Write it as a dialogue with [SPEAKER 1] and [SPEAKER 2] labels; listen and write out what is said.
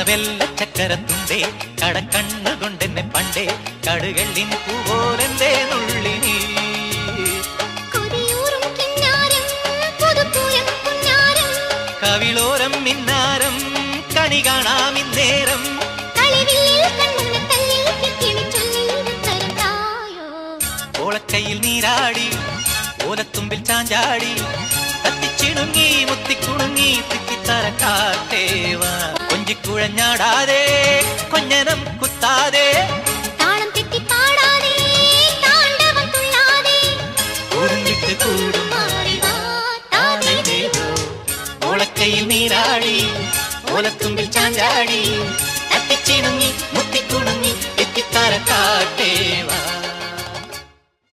[SPEAKER 1] കനവെല്ല ചക്കരത്തുണ്ടേ കടക്കണ്ണുകൊണ്ടെന്നെ പണ്ടേ കടുകള്ളിൻ പൂപോലെന്റെ നുള്ളിനി കവിളോരം മിന്നാരം കണി കാണാം ഇന്നേരം ഓളക്കയിൽ നീരാടി ഓലത്തുമ്പിൽ ചാഞ്ചാടി തത്തിച്ചിണുങ്ങി മുത്തിക്കുണുങ്ങി തിക്കിത്തരക്കാട്ടേവ കൊഞ്ചിക്കുഴഞ്ഞാടാതെ കൊഞ്ഞനം കുത്താതെ